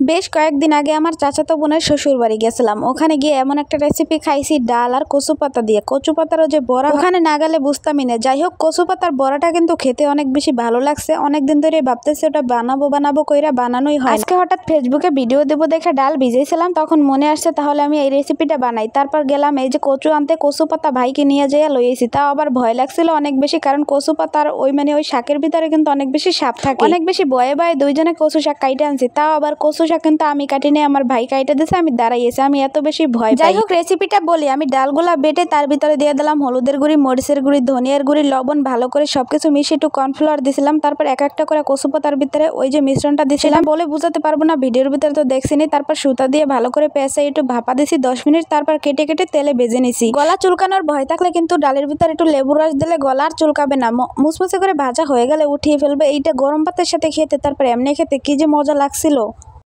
বেশ কয়েকদিন আগে আমার চাচাতো বোনের শ্বশুর বাড়ি গেছিলাম। ওখানে গিয়ে এমন একটা রেসিপি খাইছি, ডাল আর কচু পাতা দিয়ে। কচু পাতারও যে বড়া ওখানে না গেলে বুঝতামই না। যাই হোক, কচু পাতার বড়াটা কিন্তু খেতে অনেক বেশি ভালো লাগছে। অনেকদিন ধরে ভাবতেছি ওটা বানাবো কইরা বানানোই হয়। আজকে হঠাৎ ফেসবুকে ভিডিও দেবো দেখে ডাল ভিজেছিলাম, তখন মনে আসছে তাহলে আমি এই রেসিপিটা বানাই। তারপর গেলাম এই যে কচু আনতে, কচু পাতা ভাইকে নিয়ে যেয়ে লইয়েছি। তাও আবার ভয় লাগছিল অনেক বেশি, কারণ কচু পাতার ওই শাকের ভিতরে কিন্তু অনেক বেশি সাপ থাকে। অনেক বেশি ভয়ে দুইজনে কচু শাক কাইটে আনছি। তাও আবার কচু শাক কিন্তু আমি কাটি নাই, আমার ভাই কাইটে দিয়েছে, আমি দাঁড়াইয়েছি। আমি এত বেশি ভয় পাই। যাই হোক, রেসিপিটা বলি। আমি ডালগুলা বেটে তার ভিতরে দিয়ে দিলাম হলুদের গুঁড়ি, মরিচের গুঁড়ি, ধনিয়ার গুঁড়ি, লবণ, ভালো করে সবকিছু মিশিয়ে একটু কর্নফ্লাওয়ার দিছিলাম। তারপর এক একটা করে কচু পাতার ভিতরে ওই যে মিশ্রণটা দিছিলাম, বলে বুঝাতে পারবো না, ভিডিওর ভিতরে তো দেখছিনি। তারপর সুতা দিয়ে ভালো করে পেঁচে একটু ভাপা দিছি 10 মিনিট। তারপর কেটে কেটে তেলে ভেজে নিছি। গলা চুলকানোর ভয় থাকলে কিন্তু ডালের ভিতরে একটু লেবুর রস দিলে গলা আর চুলকাবে না। মুচমুচে করে ভাজা হয়ে গেলে উঠিয়ে ফেলবে। এইটা গরম ভাতের সাথে খেতে, তারপর এমনি খেতে কি যে মজা লাগছিল।